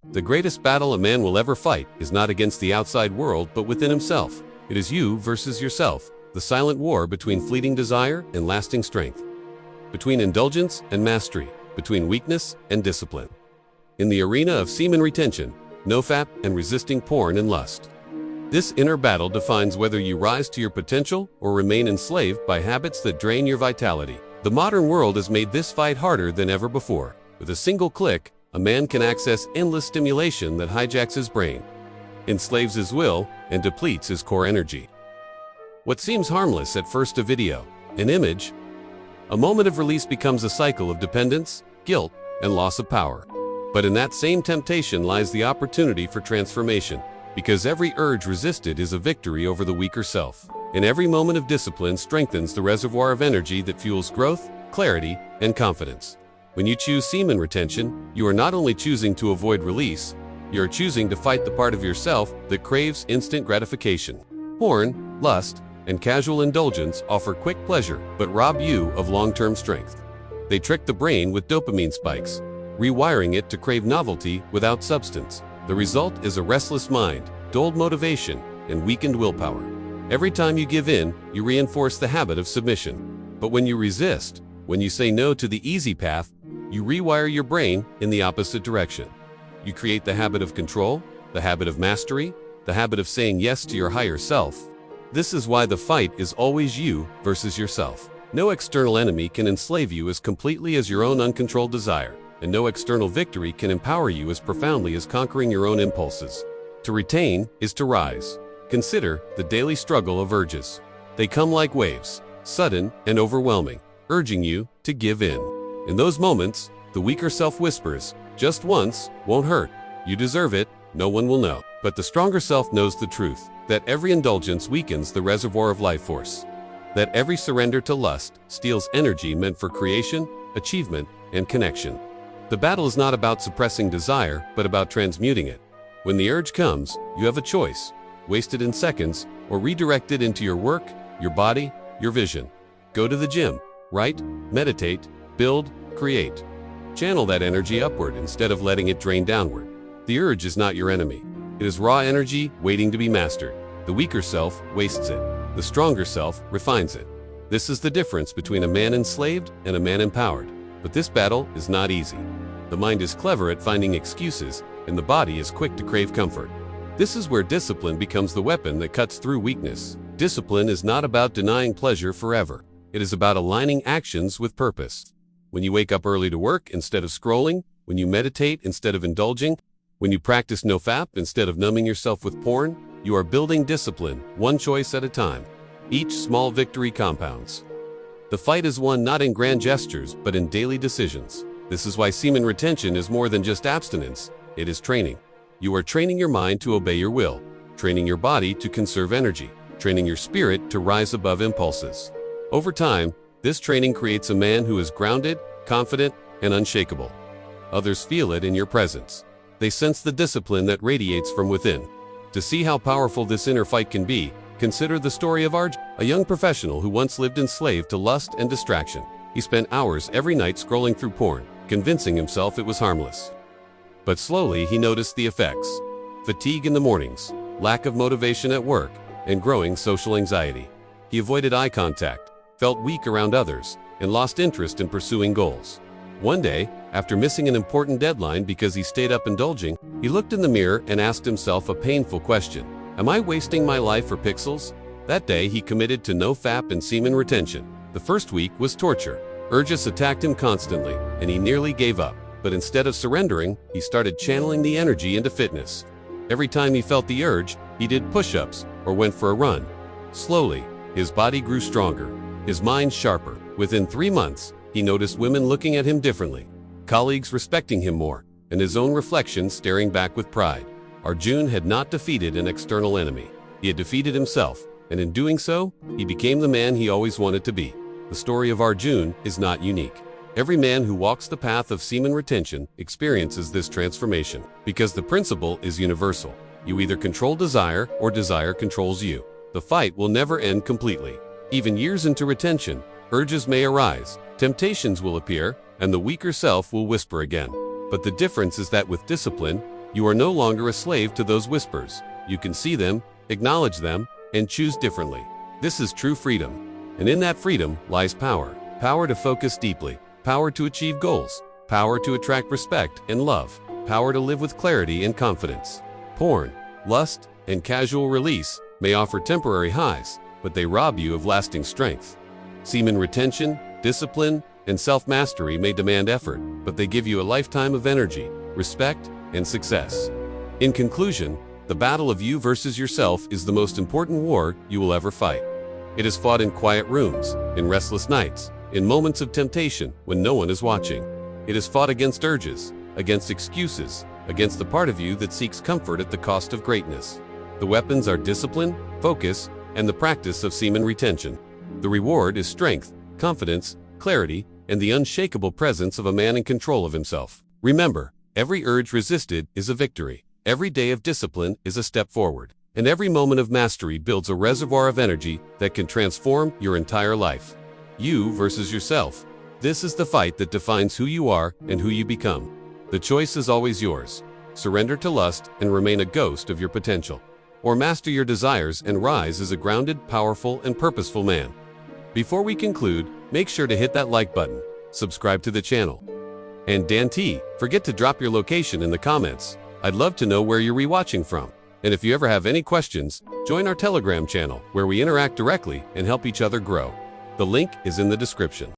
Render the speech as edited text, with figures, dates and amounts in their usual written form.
The greatest battle a man will ever fight is not against the outside world but within himself. It is you versus yourself, the silent war between fleeting desire and lasting strength, between indulgence and mastery, between weakness and discipline. In the arena of semen retention, nofap, and resisting porn and lust. This inner battle defines whether you rise to your potential or remain enslaved by habits that drain your vitality. The modern world has made this fight harder than ever before. With a single click, a man can access endless stimulation that hijacks his brain, enslaves his will, and depletes his core energy. What seems harmless at first, a video, an image, a moment of release, becomes a cycle of dependence, guilt, and loss of power. But in that same temptation lies the opportunity for transformation, because every urge resisted is a victory over the weaker self. And every moment of discipline strengthens the reservoir of energy that fuels growth, clarity, and confidence. When you choose semen retention, you are not only choosing to avoid release, you are choosing to fight the part of yourself that craves instant gratification. Porn, lust, and casual indulgence offer quick pleasure but rob you of long-term strength. They trick the brain with dopamine spikes, rewiring it to crave novelty without substance. The result is a restless mind, dulled motivation, and weakened willpower. Every time you give in, you reinforce the habit of submission. But when you resist, when you say no to the easy path, you rewire your brain in the opposite direction. You create the habit of control, the habit of mastery, the habit of saying yes to your higher self. This is why the fight is always you versus yourself. No external enemy can enslave you as completely as your own uncontrolled desire, and no external victory can empower you as profoundly as conquering your own impulses. To retain is to rise. Consider the daily struggle of urges. They come like waves, sudden and overwhelming, urging you to give in. In those moments, the weaker self whispers, "Just once won't hurt. You deserve it. No one will know." But the stronger self knows the truth, that every indulgence weakens the reservoir of life force, that every surrender to lust steals energy meant for creation, achievement, and connection. The battle is not about suppressing desire, but about transmuting it. When the urge comes, you have a choice: waste it in seconds, or redirect it into your work, your body, your vision. Go to the gym, write, meditate, build, create. Channel that energy upward instead of letting it drain downward. The urge is not your enemy. It is raw energy waiting to be mastered. The weaker self wastes it. The stronger self refines it. This is the difference between a man enslaved and a man empowered. But this battle is not easy. The mind is clever at finding excuses, and the body is quick to crave comfort. This is where discipline becomes the weapon that cuts through weakness. Discipline is not about denying pleasure forever. It is about aligning actions with purpose. When you wake up early to work instead of scrolling, when you meditate instead of indulging, when you practice nofap instead of numbing yourself with porn, you are building discipline, one choice at a time. Each small victory compounds. The fight is won not in grand gestures, but in daily decisions. This is why semen retention is more than just abstinence. It is training. You are training your mind to obey your will, training your body to conserve energy, training your spirit to rise above impulses. Over time, this training creates a man who is grounded, confident, and unshakable. Others feel it in your presence. They sense the discipline that radiates from within. To see how powerful this inner fight can be, consider the story of Arjun, a young professional who once lived enslaved to lust and distraction. He spent hours every night scrolling through porn, convincing himself it was harmless. But slowly he noticed the effects: fatigue in the mornings, lack of motivation at work, and growing social anxiety. He avoided eye contact, felt weak around others, and lost interest in pursuing goals. One day, after missing an important deadline because he stayed up indulging, he looked in the mirror and asked himself a painful question: am I wasting my life for pixels? That day he committed to nofap and semen retention. The first week was torture. Urges attacked him constantly, and he nearly gave up. But instead of surrendering, he started channeling the energy into fitness. Every time he felt the urge, he did push-ups or went for a run. Slowly, his body grew stronger, his mind sharper. Within 3 months, he noticed women looking at him differently, colleagues respecting him more, and his own reflection staring back with pride. Arjun had not defeated an external enemy. He had defeated himself, and in doing so, he became the man he always wanted to be. The story of Arjun is not unique. Every man who walks the path of semen retention experiences this transformation, because the principle is universal. You either control desire or desire controls you. The fight will never end completely. Even years into retention, urges may arise, temptations will appear, and the weaker self will whisper again. But the difference is that with discipline, You are no longer a slave to those whispers. You can see them, acknowledge them, and choose differently. This is true freedom. And in that freedom lies power. Power to focus deeply. Power to achieve goals. Power to attract respect and love. Power to live with clarity and confidence. Porn, lust, and casual release may offer temporary highs, but they rob you of lasting strength. Semen retention, discipline, and self-mastery may demand effort, but they give you a lifetime of energy, respect, and success. In conclusion, the battle of you versus yourself is the most important war you will ever fight. It is fought in quiet rooms, in restless nights, in moments of temptation when no one is watching. It is fought against urges, against excuses, against the part of you that seeks comfort at the cost of greatness. The weapons are discipline, focus, and the practice of semen retention. The reward is strength, confidence, clarity, and the unshakable presence of a man in control of himself. Remember, every urge resisted is a victory. Every day of discipline is a step forward. And every moment of mastery builds a reservoir of energy that can transform your entire life. You versus yourself. This is the fight that defines who you are and who you become. The choice is always yours. Surrender to lust and remain a ghost of your potential. Or master your desires and rise as a grounded, powerful, and purposeful man. Before we conclude, make sure to hit that like button, subscribe to the channel. And Dan T, forget to drop your location in the comments. I'd love to know where you're rewatching from. And if you ever have any questions, join our Telegram channel where we interact directly and help each other grow. The link is in the description.